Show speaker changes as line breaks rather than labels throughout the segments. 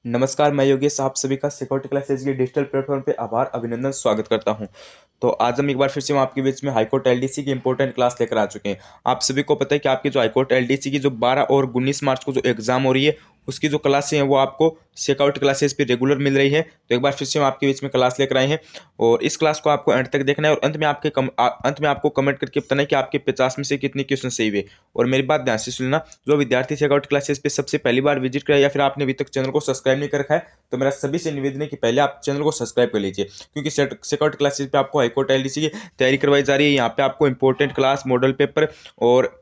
नमस्कार, मैं योगेश आप सभी का सिक्योरिटी क्लासेज के डिजिटल प्लेटफॉर्म पे आभार अभिनंदन स्वागत करता हूं। तो आज हम एक बार फिर से आपके बीच में हाईकोर्ट एलडीसी की इंपॉर्टेंट क्लास लेकर आ चुके हैं। आप सभी को पता है कि आपकी जो हाईकोर्ट एलडीसी की जो 12 और 19 मार्च को जो एग्जाम हो रही है उसकी जो क्लासें हैं वो आपको सिक्योरिटी क्लासेज पे रेगुलर मिल रही है। तो एक बार फिर से हम आपके बीच में क्लास लेकर आए हैं और इस क्लास को आपको एंड तक देखना है और अंत में आपको कमेंट करके बताना है कि आपके 50 में से कितने क्वेश्चन सही हुए। और मेरी बात ध्यान से सुनना, जो विद्यार्थी सिक्योरिटी क्लासेज पे सबसे पहली बार विजिट करा या फिर आपने अभी तक चैनल को सब्सक्राइब नहीं कर रखा है तो मेरा सभी से निवेदन है कि पहले आप चैनल को सब्सक्राइब कर लीजिए, क्योंकि सिक्योरिटी क्लासेज पे आपको हाईकोर्ट एलडीसी की तैयारी करवाई जा रही है। यहाँ पे आपको इंपॉर्टेंट क्लास, मॉडल पेपर और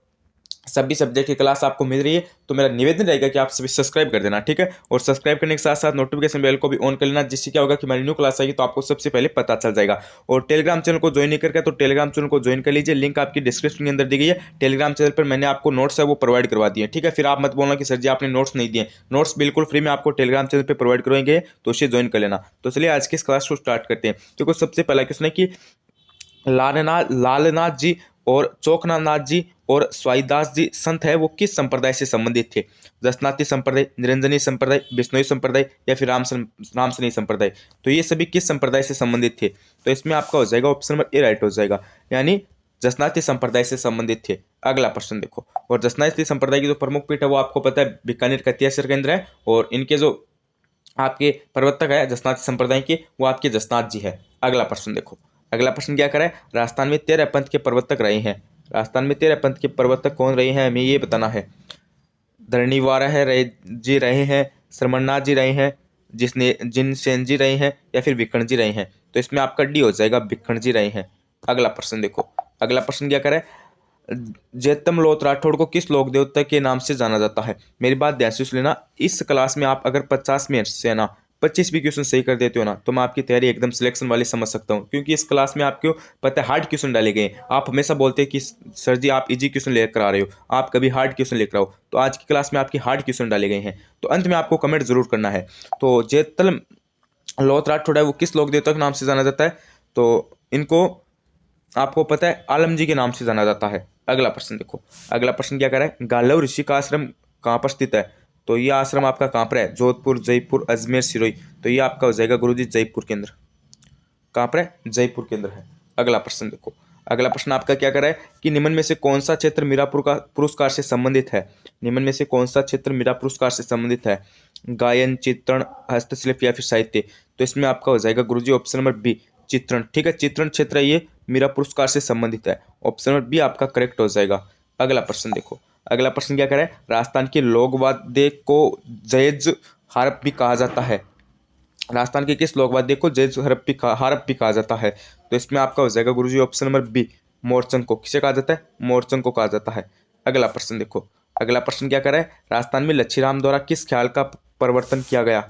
सभी सब्जेक्ट की क्लास आपको मिल रही है। तो मेरा निवेदन रहेगा कि आप सभी सब्सक्राइब कर देना, ठीक है। और सब्सक्राइब करने के साथ साथ नोटिफिकेशन बेल को भी ऑन कर लेना, जिससे क्या होगा कि हमारी न्यू क्लास आएगी तो आपको सबसे पहले पता चल जाएगा। और टेलीग्राम चैनल को ज्वाइन नहीं करके तो टेलीग्राम चैनल को ज्वाइन कर लीजिए, लिंक आपकी डिस्क्रिप्शन के अंदर दी गई है। टेलीग्राम चैनल पर मैंने आपको नोट्स है वो प्रोवाइड करवा दिए, ठीक है। फिर आप मत बोलना कि सर जी आपने नोट्स नहीं दिए, नोट्स बिल्कुल फ्री में आपको टेलीग्राम चैनल पर प्रोवाइड करवाएंगे, तो उसे ज्वाइन कर लेना। तो चलिए आज की इस क्लास को स्टार्ट करते हैं। देखो सबसे पहला क्वेश्चन है कि लालनाथ जी और चोखनानाथ जी और स्वाईदास जी संत है वो किस संप्रदाय से संबंधित थे? दसनाथी संप्रदाय, निरंजनी संप्रदाय, बिश्नोई संप्रदाय या फिर रामसनी संप्रदाय। तो ये सभी किस संप्रदाय से संबंधित थे? तो इसमें आपका हो जाएगा ऑप्शन नंबर ए राइट हो जाएगा, यानी जसनाती संप्रदाय से संबंधित थे। अगला प्रश्न देखो, और जसनाती संप्रदाय की जो प्रमुख पीठ है वो आपको पता है बीकानेर का इतिहास केंद्र है, और इनके जो आपके प्रवर्तक है जसनाती संप्रदाय के वो आपके जसनाथ जी है। अगला प्रश्न देखो, अगला प्रश्न क्या करें, राजस्थान में 13 पंथ के प्रवर्तक रहे हैं। राजस्थान में 13 पंथ के प्रवर्तक कौन रहे हैं हमें ये बताना है। धरणीवारा है रहे जी रहे हैं, श्रमणनाथ जी रहे हैं, जिसने जिनसेन जी रहे हैं या फिर विकर्ण जी रहे हैं। तो इसमें आपका डी हो जाएगा, विकर्ण जी रहे हैं। अगला प्रश्न देखो, अगला प्रश्न क्या करें, जैतम लोथ राठौड़ को किस लोक देवता के नाम से जाना जाता है? मेरी बात ध्यान से सुन लेना, इस क्लास में आप अगर 50 में से ना 25 भी क्वेश्चन सही कर देते हो ना तो मैं आपकी तैयारी एकदम सिलेक्शन वाली समझ सकता हूँ, क्योंकि इस क्लास में आपको पता है हार्ड क्वेश्चन डाले गए हैं। आप हमेशा बोलते हैं कि सर जी आप इजी क्वेश्चन लेकर आ रहे हो, आप कभी हार्ड क्वेश्चन लेकर आओ, तो आज की क्लास में आपकी हार्ड क्वेश्चन डाले गए हैं। तो अंत में आपको कमेंट जरूर करना है। तो जैतल लोथ राठौड़ है वो किस लोक देवता के नाम से जाना जाता है? तो इनको आपको पता है आलम जी के नाम से जाना जाता है। अगला प्रश्न देखो, अगला प्रश्न क्या कह रहा है, गालव ऋषि का आश्रम कहाँ पर स्थित है? तो ये आश्रम आपका कहाँ पर है? जोधपुर, जयपुर, अजमेर, सिरोही। तो ये आपका हो जाएगा गुरुजी जयपुर के अंदर। कहाँ पर है? जयपुर के अंदर है। अगला प्रश्न देखो, अगला प्रश्न आपका क्या कर रहा है कि निम्न में से कौन सा क्षेत्र मीरा पुरस्कार से संबंधित है? निम्न में से कौन सा क्षेत्र मीरा पुरस्कार से संबंधित है? गायन, चित्रण, हस्तशिल्प या फिर साहित्य। तो इसमें आपका हो जाएगा गुरुजी ऑप्शन नंबर बी, चित्रण, ठीक है। चित्रण क्षेत्र ये मीरा पुरस्कार से संबंधित है, ऑप्शन नंबर बी आपका करेक्ट हो जाएगा। अगला प्रश्न देखो, अगला प्रश्न क्या करे, राजस्थान के लोक वाद्य को जयज हारप भी कहा जाता है। राजस्थान के किस लोक वाद्य को जयज हारप भी कहा जाता है? तो इसमें आपका हो जाएगा गुरुजी ऑप्शन नंबर बी, मोरचंग को। किसे कहा जाता है? मोरचंग को कहा जाता है। अगला प्रश्न देखो, अगला प्रश्न क्या करे, राजस्थान में लच्छीराम द्वारा किस ख्याल का परिवर्तन किया गया?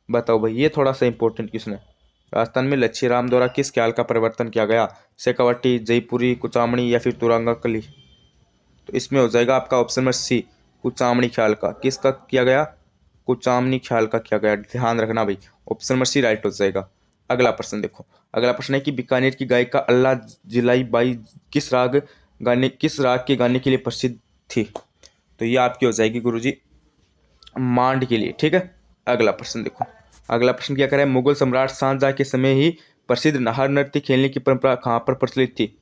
बताओ भाई, ये थोड़ा सा इंपॉर्टेंट क्वेश्चन है। राजस्थान में लच्छीराम द्वारा किस ख्याल का परिवर्तन किया गया? शेखावटी, जयपुरी, कुचामणी या फिर तुरंगाकली। तो इसमें हो जाएगा आपका ऑप्शन नंबर सी, कुचामणी ख्याल का। किसका किया गया? कुचामनी ख्याल का किया गया, ध्यान रखना भाई, ऑप्शन नंबर सी राइट हो जाएगा। अगला प्रश्न देखो, अगला प्रश्न है कि बीकानेर की गायिका अल्लाह जिलाई बाई किस राग के गाने के लिए प्रसिद्ध थी? तो ये आपकी हो जाएगी गुरुजी मांड के लिए, ठीक है। अगला प्रश्न देखो, अगला प्रश्न क्या करें, मुगल सम्राट शाहजहां के समय ही प्रसिद्ध नाहर नृत्य खेलने की परंपरा कहाँ पर प्रचलित थी?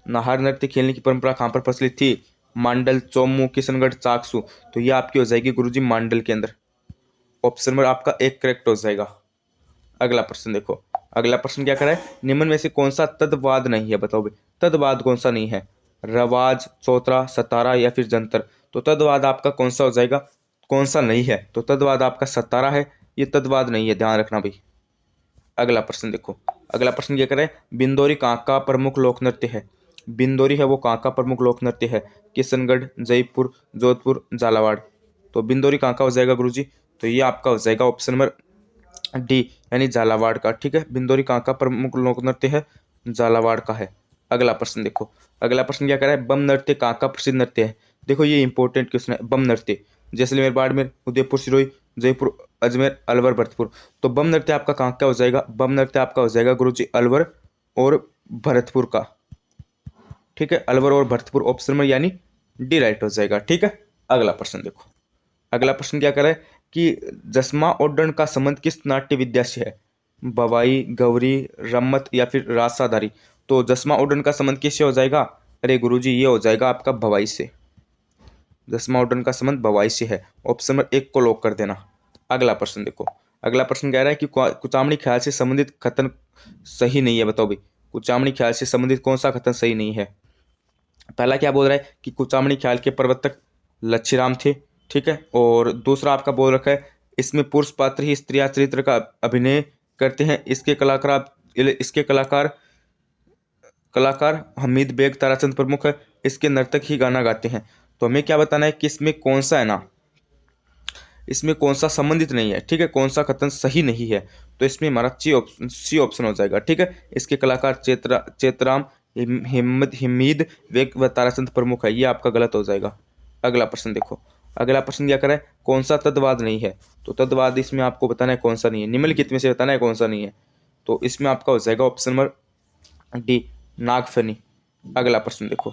नाहर नृत्य खेलने की परंपरा कहाँ पर प्रचलित थी? मांडल, चौमू, किशनगढ़, चाकसू। तो ये आपकी हो जाएगी गुरुजी मांडल के अंदर, ऑप्शन नंबर आपका एक करेक्ट हो जाएगा। अगला प्रश्न देखो, अगला प्रश्न क्या करें, निम्न में से कौन सा तदवाद नहीं है? बताओ भाई, तदवाद कौन सा नहीं है? रवाज, चौतरा, सतारा या फिर जंतर। तो तदवाद आपका कौन सा हो जाएगा, कौन सा नहीं है? तो तदवाद आपका सतारा है, ये तदवाद नहीं है, ध्यान रखना भाई। अगला प्रश्न देखो, अगला प्रश्न क्या करें, बिंदोरी कहाँ का प्रमुख लोक नृत्य है? बिंदोरी है वो कहाँ का प्रमुख लोक नृत्य है? किशनगढ़, जयपुर, जोधपुर, झालावाड़। तो बिंदोरी कहाँ का हो जाएगा गुरुजी? तो ये आपका हो जाएगा ऑप्शन नंबर डी, यानी झालावाड़ का, ठीक है। बिंदोरी कहाँ का प्रमुख लोक नृत्य है? झालावाड़ का है। अगला प्रश्न देखो, अगला प्रश्न क्या कह रहा है, बम नृत्य कहाँ का प्रसिद्ध नृत्य है? देखो ये इंपॉर्टेंट क्वेश्चन है, बम नृत्य जैसलमेर, बाड़मेर, उदयपुर, सिरोही, जयपुर, अजमेर, अलवर, भरतपुर। तो बम नृत्य आपका कहाँ का हो जाएगा? बम नृत्य आपका हो जाएगा गुरुजी अलवर और भरतपुर का, ठीक है। अलवर और भरतपुर, ऑप्शन में यानी डी राइट हो जाएगा, ठीक है। अगला प्रश्न देखो, अगला प्रश्न क्या कर रहा है, कि जसमा और दंड का संबंध किस नाट्य विद्या से है? बवाई, गौरी, रम्मत या फिर रासाधारी। तो जसमा और दंड का संबंध किससे हो जाएगा? अरे गुरुजी ये हो जाएगा आपका भवाई से। जसमा और दंड का संबंध भवाई से है। ऑप्शन नंबर 1 को लॉक कर देना। अगला प्रश्न देखो। अगला प्रश्न कह रहा है कि कुचामणी ख्याल से संबंधित कथन सही नहीं है। बताओ भाई, कुचामणी ख्याल से संबंधित कौन सा कथन सही नहीं है? पहला क्या बोल रहा है कि कुचामणी ख्याल के प्रवर्तक लच्छीराम थे, ठीक है। और दूसरा आपका बोल रखा है इसमें पुरुष पात्र ही स्त्रिया चरित्र का अभिनय करते हैं। इसके कलाकार हमीद बेग ताराचंद प्रमुख है। इसके नर्तक ही गाना गाते हैं। तो हमें क्या बताना है कि इसमें कौन सा है ना, इसमें कौन सा संबंधित नहीं है, ठीक है, कौन सा कथन सही नहीं है। तो इसमें हमारा सी ऑप्शन हो जाएगा, ठीक है। इसके कलाकार चेतराम हिमीद वेग व ताराचंद प्रमुख है, ये आपका गलत हो जाएगा। अगला प्रश्न देखो। अगला प्रश्न क्या करे, कौन सा तद्वाद नहीं है? तो तद्वाद इसमें आपको बताना है कौन सा नहीं है, निम्नलिखित में से बताना है कौन सा नहीं है। तो इसमें आपका हो जाएगा ऑप्शन नंबर डी, नागफनी। अगला प्रश्न देखो।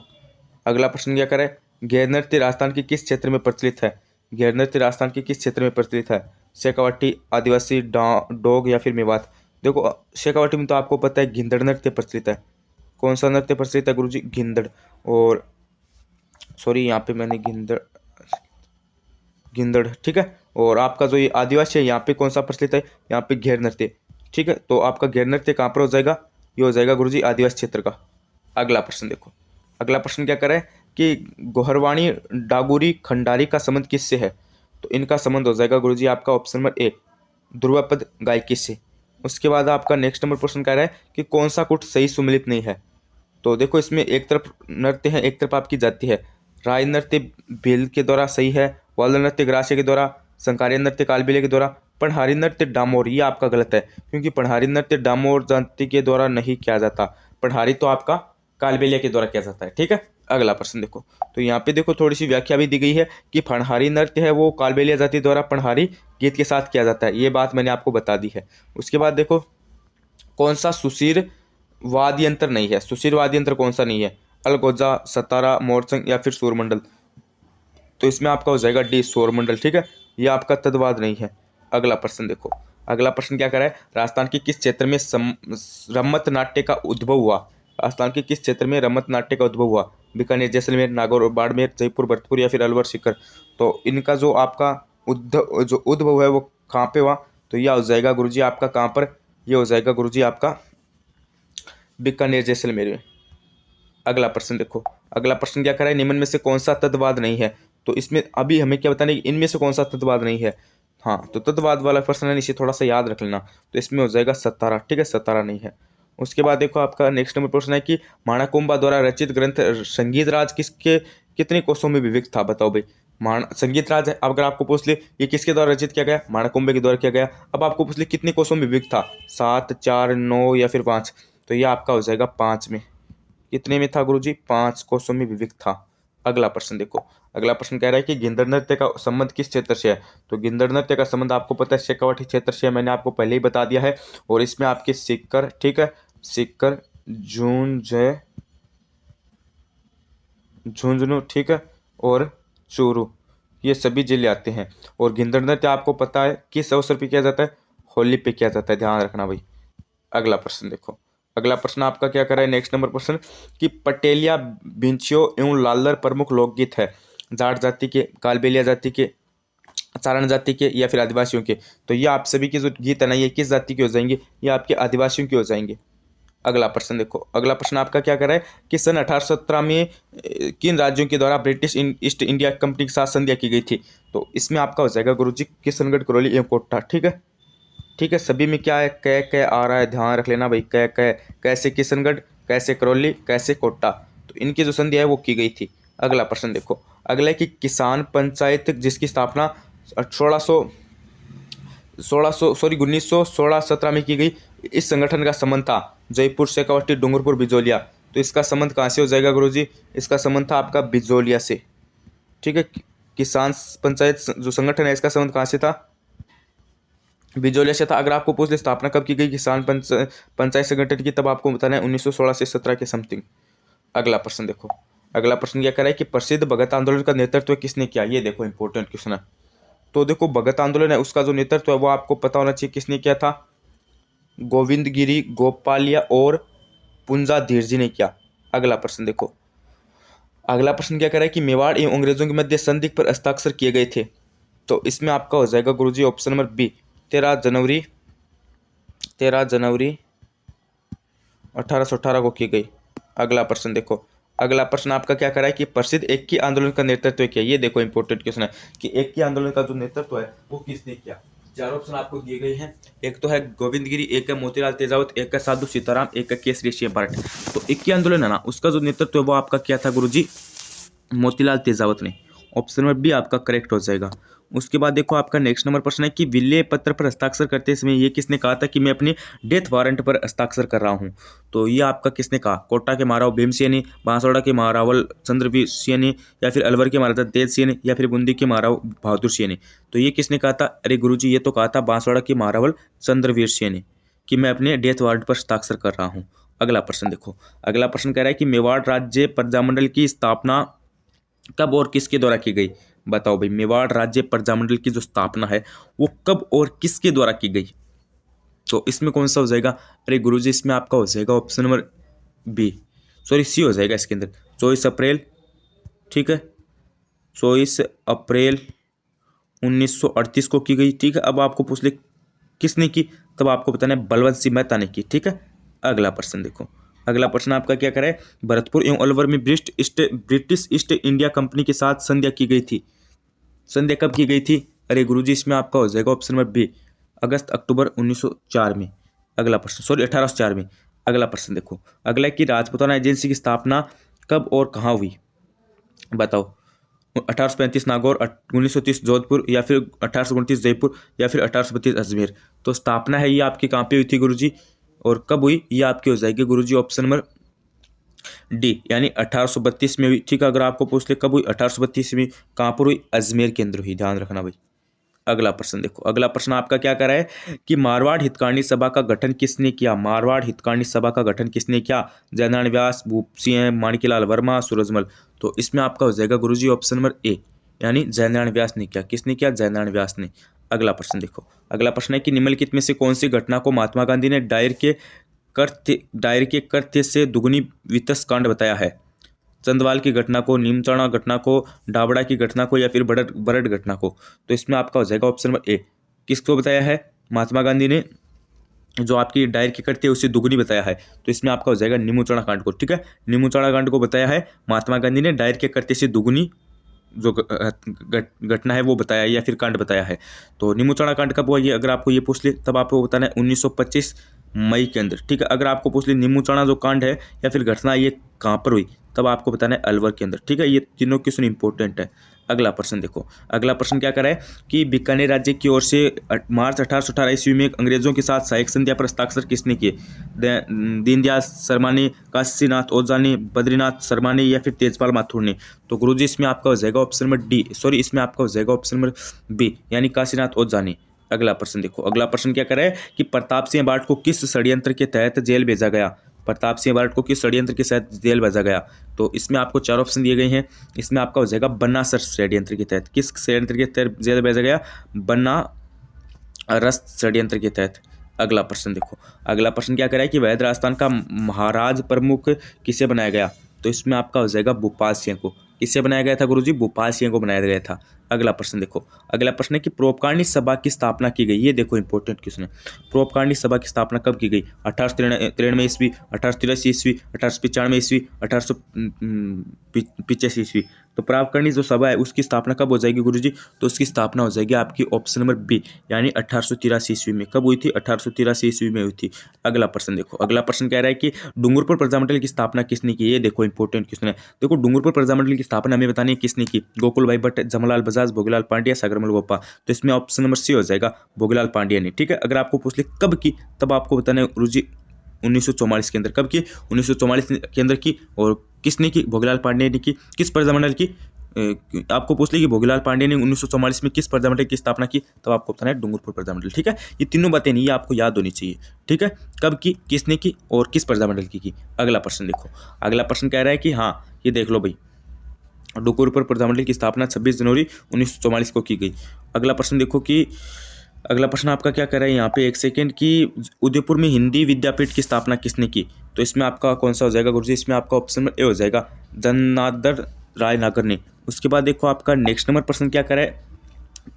अगला प्रश्न क्या करे, गैर नृत्य राजस्थान के किस क्षेत्र में प्रचलित है? गैर नृत्य राजस्थान के किस क्षेत्र में प्रचलित है? शेखावाटी, आदिवासी, डोग या फिर मेवात। देखो शेखावाटी में तो आपको पता है गिंदड़ नृत्य प्रचलित है। कौन सा नृत्य प्रचलित है गुरुजी? गिंदड़। और सॉरी यहाँ पे मैंने गिंदड़, ठीक है। और आपका जो ये आदिवासी है यहाँ पे कौन सा प्रचलित है? यहाँ पे घेर नृत्य, ठीक है। तो आपका घेर नृत्य कहाँ पर हो जाएगा? ये हो जाएगा गुरुजी आदिवासी क्षेत्र का। अगला प्रश्न देखो। अगला प्रश्न क्या करे कि गोहरवाणी, डागुरी, खंडारी का संबंध किससे है? तो इनका संबंध हो जाएगा गुरुजी आपका ऑप्शन नंबर 1, ध्रुवपद गायकी से। उसके बाद आपका नेक्स्ट नंबर प्रश्न कह रहा है कि कौन सा कुट सही सुमिलित नहीं है? तो देखो इसमें एक तरफ नृत्य है, एक तरफ आपकी जाति है। राय नृत्य भील के द्वारा सही है, वाल नृत्य ग्रास्य के द्वारा, संकारिया नृत्य कालबेलिया के द्वारा, पढ़हारी नृत्य डामोर, ये आपका गलत है क्योंकि पढ़हारी नृत्य डामोर जाति के द्वारा नहीं किया जाता। पढ़हारी तो आपका कालबेलिया के द्वारा किया जाता है, ठीक है। अगला प्रश्न देखो। तो यहाँ पे देखो थोड़ी सी व्याख्या भी दी गई है कि पढ़हारी नृत्य है वो कालबेलिया जाति द्वारा पढ़हारी गीत के साथ किया जाता है, ये बात मैंने आपको बता दी है। उसके बाद देखो कौन सा सुशीर वाद्य यंत्र नहीं है? सुशीर वाद्य यंत्र कौन सा नहीं है? अलगोजा, सतारा, मोरचंग या फिर सूरमंडल। तो इसमें आपका हो जाएगा डी, सूरमंडल, ठीक है। ये आपका तद्वाद नहीं है। अगला प्रश्न देखो। अगला प्रश्न क्या कर रहा है, राजस्थान के किस क्षेत्र में रम्मत नाट्य का उद्भव हुआ? राजस्थान के किस क्षेत्र में रम्मत नाट्य का उद्भव हुआ? बीकानेर, जैसलमेर, नागौर, बाड़मेर, जयपुर, भरतपुर या फिर अलवर, सीकर। तो इनका जो आपका उद्भव है वो कहाँ पे हुआ? तो यह हो जाएगा गुरुजी आपका कहाँ पर? ये हो जाएगा गुरुजी आपका बीकानेर, जैसलमेर में। अगला प्रश्न देखो। अगला प्रश्न क्या कर रहा है, निम्न में से कौन सा तत्ववाद नहीं है? तो इसमें अभी हमें क्या बताना है कि इनमें से कौन सा तत्ववाद नहीं है। हाँ, तो तत्ववाद वाला प्रश्न है, इसे थोड़ा सा याद रख लेना। तो इसमें हो जाएगा सतारा, ठीक है, सतारा नहीं है। उसके बाद देखो आपका नेक्स्ट नंबर प्रश्न है कि माणाकुंभा द्वारा रचित ग्रंथ संगीत राज किसके कितने कोषों में विभक्त था? बताओ भाई। संगीत राज है, अगर आपको पूछ ले ये किसके द्वारा रचित किया गया? माणाकुंभे के द्वारा किया गया। अब आपको पूछ ले कितने कोषों में विभक्त था? 7, 4, 9 या फिर 5। तो ये आपका हो जाएगा 5 में। कितने में था गुरुजी? 5 कोषों में विभक्त था। अगला प्रश्न देखो। अगला प्रश्न कह रहा है कि गिंदड़ नृत्य का संबंध किस क्षेत्र से है? तो गिंदड़ नृत्य का संबंध आपको पता है शेखावाटी क्षेत्र से है, मैंने आपको पहले ही बता दिया है। और इसमें आपके सीकर, ठीक है, सीकर, झुंझुनू, ठीक है, और चूरू, ये सभी जिले आते हैं। और गिंदड़ नृत्य आपको पता है किस अवसर पे किया जाता है? होली पे किया जाता है, ध्यान रखना भाई। अगला प्रश्न देखो। अगला प्रश्न आपका क्या कर रहा है, नेक्स्ट नंबर प्रश्न कि पटेलिया, बिंचियो एवं लालर प्रमुख लोकगीत है जाट जाति के, कालबेलिया जाति के, चारण जाति के या फिर आदिवासियों के। तो ये आप सभी के जो गीत है ना, ये किस जाति के हो जाएंगे? ये आपके आदिवासियों के हो जाएंगे। अगला प्रश्न देखो। अगला प्रश्न आपका क्या कर रहा है कि सन 1817 में किन राज्यों के द्वारा ब्रिटिश ईस्ट इंडिया कंपनी के साथ संधियां की गई थी? तो इसमें आपका हो जाएगा गुरुजी किशनगढ़, करौली एवं कोटा, ठीक है। ठीक है, सभी में क्या है, कै आ रहा है, ध्यान रख लेना भाई। कै कैसे किशनगढ़, कैसे करौली, कैसे कोटा। तो इनकी जो संधि है वो की गई थी। अगला प्रश्न देखो। अगला है कि किसान पंचायत जिसकी स्थापना 1916-17 में की गई, इस संगठन का संबंध था जयपुर, शेखावाटी, डूंगरपुर, बिजोलिया। तो इसका संबंध कहाँ से हो जाएगा गुरुजी? इसका संबंध था आपका बिजोलिया से, ठीक है। किसान पंचायत जो संगठन है इसका संबंध कहाँ से था? बिजोलिया से था। अगर आपको पूछ ले स्थापना कब की गई किसान पंचायत संगठन की, तब आपको बताना है 1916 से 17 के समथिंग। अगला प्रश्न देखो। अगला प्रश्न क्या कर रहा है कि प्रसिद्ध भगत आंदोलन का नेतृत्व किसने किया? ये देखो इंपॉर्टेंट क्वेश्चन है। तो देखो भगत आंदोलन है उसका जो नेतृत्व है वो आपको पता होना चाहिए किसने किया था। गोविंद गिरी, गोपालिया और पुंजा धीर जी ने किया। अगला प्रश्न देखो, अगला प्रश्न क्या कह रहा है कि मेवाड़ एवं अंग्रेजों के मध्य संधि पर हस्ताक्षर किए गए थे। तो इसमें आपका हो जाएगा गुरुजी ऑप्शन नंबर बी, 13 जनवरी 1818 को की गई। अगला प्रश्न देखो, अगला प्रश्न आपका क्या कर रहा है कि प्रसिद्ध इक्की आंदोलन का नेतृत्व किया। ये देखो इंपॉर्टेंट क्वेश्चन है कि इक्की आंदोलन का जो नेतृत्व है वो किसने किया। चार ऑप्शन आपको दिए गए हैं, एक तो है गोविंद गिरी, एक है मोतीलाल तेजावत, एक है साधु सीताराम, एक है केसरी सिंह भट्ट। तो इक्की आंदोलन है ना उसका जो नेतृत्व है वो आपका किया था गुरुजी मोतीलाल तेजावत ने। ऑप्शन नंबर बी आपका करेक्ट हो जाएगा। उसके बाद देखो आपका नेक्स्ट नंबर प्रश्न है कि विल्ले पत्र पर हस्ताक्षर करते समय ये किसने कहा था कि मैं अपनी डेथ वारंट पर हस्ताक्षर कर रहा हूँ। तो ये आपका किसने कहा, कोटा के महाराव भीमसिंह ने, बांसवाड़ा के महारावल चंद्रवीर सिंह ने, या फिर अलवर के महाराजा तेज सिंह ने, या फिर बूंदी के महाराव बहादुर सिंह ने। तो ये किसने कहा था, अरे गुरुजी ये तो कहा था बांसवाड़ा के महारावल चंद्रवीर सिंह ने कि मैं अपने डेथ वारंट पर हस्ताक्षर कर रहा हूँ। अगला प्रश्न देखो, अगला प्रश्न कह रहा है कि मेवाड़ राज्य प्रजामंडल की स्थापना कब और किसके द्वारा की गई। बताओ भाई, मेवाड़ राज्य प्रजामंडल की जो स्थापना है वो कब और किसके द्वारा की गई। तो इसमें कौन सा हो जाएगा, अरे गुरुजी इसमें आपका हो जाएगा option number B, sorry C हो जाएगा इसके अंदर, 24 अप्रैल, ठीक है 24 अप्रैल 1938 को की गई। ठीक है, अब आपको पूछ ले किसने की, तब आपको बताना है बलवंत सिंह मेहता ने की। ठीक है, अगला प्रश्न देखो, अगला प्रश्न आपका क्या करे, भरतपुर एवं अलवर में ब्रिटिश ईस्ट इंडिया कंपनी के साथ संध्या की गई थी। संध्या कब की गई थी, अरे गुरुजी इसमें आपका हो जाएगा ऑप्शन नंबर बी, अगस्त अक्टूबर 1904 में। अगला प्रश्न, सॉरी 1804 में। अगला प्रश्न देखो, अगला कि राजपूताना एजेंसी की स्थापना कब और कहाँ हुई। बताओ, 1835 नागौर, 1930 जोधपुर, या फिर 1829 जयपुर, या फिर 1832 अजमेर। तो स्थापना है ये आपकी कहाँ पे हुई थी गुरुजी और कब हुई, ये आपकी हो जाएगी गुरुजी ऑप्शन नंबर डी, यानी 1832 में हुई। ठीक है, अगर आपको पूछ ले कब हुई, 1832 में। कहाँ पर हुई, अजमेर के अंदर हुई, ध्यान रखना भाई। अगला प्रश्न देखो, अगला प्रश्न आपका क्या कर रहा है कि मारवाड़ हितकारिणी सभा का गठन किसने किया। मारवाड़ हितकारिणी सभा का गठन किसने किया, जयनारायण व्यास, भूप सिंह, माणिक्यलाल वर्मा, सूरजमल। तो इसमें आपका हो जाएगा गुरुजी ऑप्शन नंबर ए, यानी जयनारायण व्यास ने किया। किसने किया, जयनारायण व्यास ने। अगला प्रश्न देखो, अगला प्रश्न है कि निम्नलिखित में से कौन सी घटना को महात्मा गांधी ने दायर के कृत्य से दुगुनी वित्तस कांड बताया है। चंदवाल की घटना को, नीमचाणा घटना को, डाबड़ा की घटना को, या फिर बरड घटना को। तो इसमें आपका हो जाएगा ऑप्शन नंबर ए, किसको बताया है, महात्मा गांधी ने जो आपकी डायर की करती है उससे दुगनी बताया है। तो इसमें आपका हो जाएगा नीमूचाणा कांड को। ठीक है, नीमूचाणा कांड को बताया है महात्मा गांधी ने, डायर के करते से दुगनी जो घटना है वो बताया है या फिर कांड बताया है। तो नीमूचाणा कांड कब हुआ, ये अगर आपको ये पूछ ले तब आपको बताना है 1925 मई के अंदर। ठीक है, अगर आपको पूछ ले नीमूचाणा जो कांड है या फिर घटना ये कहाँ पर हुई, तब आपको बताना है अलवर के अंदर। ठीक है, ये तीनों क्वेश्चन इंपॉर्टेंट है। अगला प्रश्न देखो, अगला प्रश्न क्या कर रहा है कि बीकानेर राज्य की ओर से मार्च 1818 ईस्वी में अंग्रेजों के साथ सहायक संध्या पर हस्ताक्षर किसने किए। दीनदयाल शर्मा ने, काशीनाथ ओझा ने, बद्रीनाथ शर्मा ने, या फिर तेजपाल माथुर ने। तो गुरुजी इसमें आपका हो जाएगा ऑप्शन नंबर डी, सॉरी इसमें आपका हो जाएगा ऑप्शन नंबर बी, यानी काशीनाथ ओझा ने। अगला प्रश्न देखो, अगला प्रश्न क्या कर रहा है कि प्रताप सिंह बार्ट को किस षड्यंत्र के तहत जेल भेजा गया। प्रताप सिंह बार्ट को किस षड्यंत्र के तहत जेल भेजा गया। तो इसमें आपको चार ऑप्शन दिए गए हैं, इसमें आपका हो जाएगा बन्ना सर षड्यंत्र के तहत। किस षड्यंत्र के तहत जेल भेजा गया, बन्ना रस षड्यंत्र के तहत। अगला प्रश्न देखो, अगला प्रश्न क्या कर रहा है कि वैध राजस्थान का महाराज प्रमुख किसे बनाया गया। तो इसमें आपका हो जाएगा भोपाल सिंह को। किससे बनाया गया था गुरुजी, भोपाल सिंह को बनाया गया था। अगला प्रश्न देखो, अगला प्रश्न है कि परोपकारिणी सभा की स्थापना की गई। ये देखो इंपॉर्टेंट क्वेश्चन है, परोपकारिणी सभा की स्थापना कब की गई, 1893 ईस्वी, 1883 ईस्वी, 1895 ईस्वी, 1885 ईस्वी। तो परोपकारिणी जो सभा है उसकी स्थापना कब हो जाएगी गुरुजी, तो उसकी स्थापना हो जाएगी आपकी ऑप्शन नंबर बी, यानी 1883 ईस्वी में। कब हुई थी, 1883 ईस्वी में हुई थी। अगला प्रश्न देखो, अगला प्रश्न कह रहा है कि डूंगरपुर प्रजामंडल की स्थापना किसने की। ये देखो इंपॉर्टेंट क्वेश्चन है, देखो डूंगरपुर प्रजामंडल की स्थापना हमें बतानी है किसने की, गोकुल भाई भट्ट, जमलाल बजाज, भोगीलाल पांड्या, सागरमल गोपा। तो इसमें ऑप्शन नंबर सी हो जाएगा, भोगीलाल पांड्या ने। ठीक है, अगर आपको पूछ ले कब की, तब आपको बताना है गुरुजी 1944 के अंदर। कब की, 1944 के अंदर की, और किसने की, भोगीलाल पांड्या ने की। किस प्रजामंडल की, आपको पूछ ली कि भोगीलाल पांड्या ने 1944 में किस प्रजामंडल की स्थापना की, तब आपको बताना है डूंगरपुर प्रजामंडल। ठीक है, ये तीनों बातें नहीं, ये आपको याद होनी चाहिए। ठीक है, कब की, किसने की, और किस प्रजामंडल की। अगला प्रश्न देखो, अगला प्रश्न कह रहा है कि हाँ ये देख लो भाई, डूंगरपुर प्रजामंडल की स्थापना 26 जनवरी 1944 को की गई। अगला प्रश्न देखो कि अगला प्रश्न आपका क्या कर रहा है यहाँ पे, एक सेकेंड, कि उदयपुर में हिंदी विद्यापीठ की स्थापना किसने की? तो इसमें आपका कौन सा हो जाएगा गुरुजी? इसमें आपका ऑप्शन नंबर ए हो जाएगा, धनाधर राय नागर ने। उसके बाद देखो आपका नेक्स्ट नंबर प्रश्न क्या करे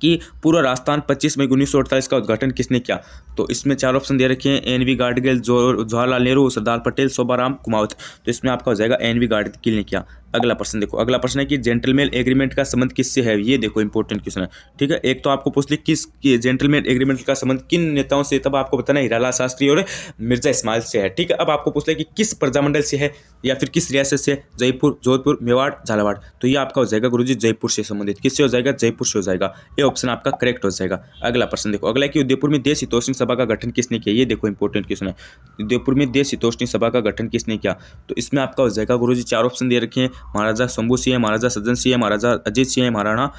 कि पूर्व राजस्थान 25 मई 1948 का उद्घाटन किसने किया? तो इसमें चार ऑप्शन दे रखे हैं, एन वी गाडगिल, जवाहरलाल नेहरू, सरदार पटेल, शोभाराम कुमावत। तो इसमें आपका हो जाएगा एन वी गाडगिल ने किया। अगला प्रश्न देखो, अगला प्रश्न है कि जेंटलमैन एग्रीमेंट का संबंध किससे है? ये देखो इंपॉर्टेंट क्वेश्चन है, ठीक है। एक तो आपको पूछ ली किस जेंटलमैन एग्रीमेंट का संबंध किन नेताओं से, तब आपको बताना हीरालाल शास्त्री और मिर्जा इस्माइल से है, ठीक है। अब आपको पूछ लिया कि किस प्रजामंडल से है या फिर किस रियासत से है? जयपुर, जोधपुर, मेवाड़, झालावाड़। तो ये आपका हो जाएगा गुरुजी जयपुर से संबंधित। किससे हो जाएगा? जयपुर से हो जाएगा। ये ऑप्शन आपका करेक्ट हो जाएगा। अगला प्रश्न देखो, अगला है कि उदयपुर में देश हितोषणी सभा का गठन किसने किया? ये देखो इंपॉर्टेंट क्वेश्चन है, उदयपुर में देश हितोषणी सभा का गठन किसने किया? तो इसमें आपका हो जाएगा गुरुजी चार ऑप्शन दे रखे हैं, महाराजा शंभू सिंह है, महाराजा सज्जन सिंह है, महाराजा अजीत सिंह है, महाराणा,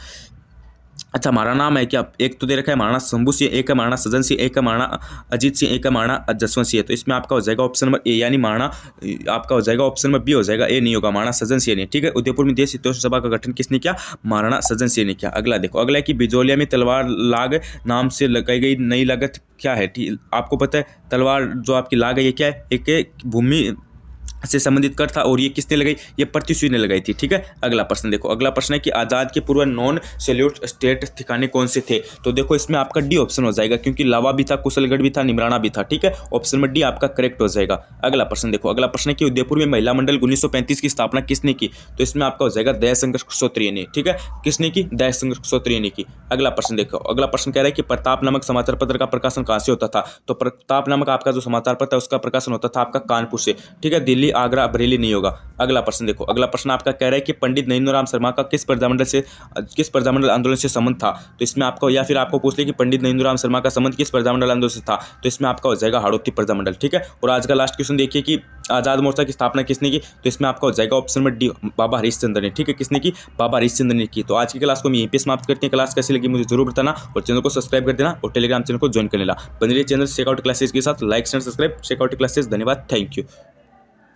अच्छा महाराणा नाम है क्या? एक तो दे रखा है महाराणा शंभू सिंह, एक है महाराणा सज्जन सिंह, एक है महाराणा अजीत सिंह, एक है महाराणा जसवंत सिंह है। तो इसमें आपका हो जाएगा ऑप्शन नंबर ए, यानी महाराणा आपका हो जाएगा ऑप्शन नंबर बी हो जाएगा, ए नहीं होगा, महाराणा सज्जन सिंह ने, ठीक है। उदयपुर में देश हितोषणी सभा का गठन किसने किया? महाराणा सज्जन सिंह ने किया। अगला देखो, अगला है कि बिजोलिया में तलवार लाग नाम से लगाई गई नई लागत क्या है? ठीक, आपको पता है तलवार जो आपकी लाग है ये क्या है? एक भूमि से संबंधित कर था, और ये किसने लगाई? ये पृथ्वी ने लगाई थी, ठीक है। अगला प्रश्न देखो, अगला प्रश्न है कि आजाद के पूर्व नॉन सैल्यूट स्टेट ठिकाने कौन से थे? तो देखो इसमें आपका डी ऑप्शन हो जाएगा, क्योंकि लावा भी था, कुशलगढ़ भी था, निमराना भी था, ठीक है। ऑप्शन नंबर डी आपका करेक्ट हो जाएगा। अगला प्रश्न देखो, अगला प्रश्न है कि उदयपुर में महिला मंडल 1935 की स्थापना किसने की? तो इसमें आपका हो जाएगा दयाशंकर क्षत्रिय ने, ठीक है। किसने की? दयाशंकर क्षत्रिय ने की। अगला प्रश्न देखो, अगला प्रश्न कह रहा है कि प्रताप नामक समाचार पत्र का प्रकाशन कहाँ से होता था? तो प्रताप नामक आपका जो समाचार पत्र है उसका प्रकाशन होता था आपका कानपुर से, ठीक है। दिल्ली, आगरा, बरेली नहीं होगा। अगला प्रश्न देखो, अगला प्रश्न आपका कह रहा है कि पंडित नरेंद्र शर्मा का किस प्रजामंडल आंदोलन से संबंध था? तो इसमें आपको, या फिर आपको पूछ ले कि पंडित नरेंद्र शर्मा का संबंध किस प्रजामंडल आंदोलन से था? तो इसमें आपका हो जाएगा हाड़ौती प्रजामंडल, ठीक है। और आज का लास्ट क्वेश्चन देखिए कि आजाद मोर्चा की स्थापना किसने की? तो इसमें आपका हो जाएगा ऑप्शन नंबर डी, बाबा हरिश्चंद्र ने, ठीक है। किसने की? बाबा हरिश्चंद्र ने की। तो आज की क्लास को हम यहीं पे समाप्त करते हैं। क्लास कैसी लगी मुझे जरूर बताना, और चैनल को सब्सक्राइब कर देना, और टेलीग्राम चैनल को ज्वाइन कर लेना। बने रहिए चैनल चेकआउट क्लासेस के साथ। Like and subscribe checkout classes. धन्यवाद, थैंक यू।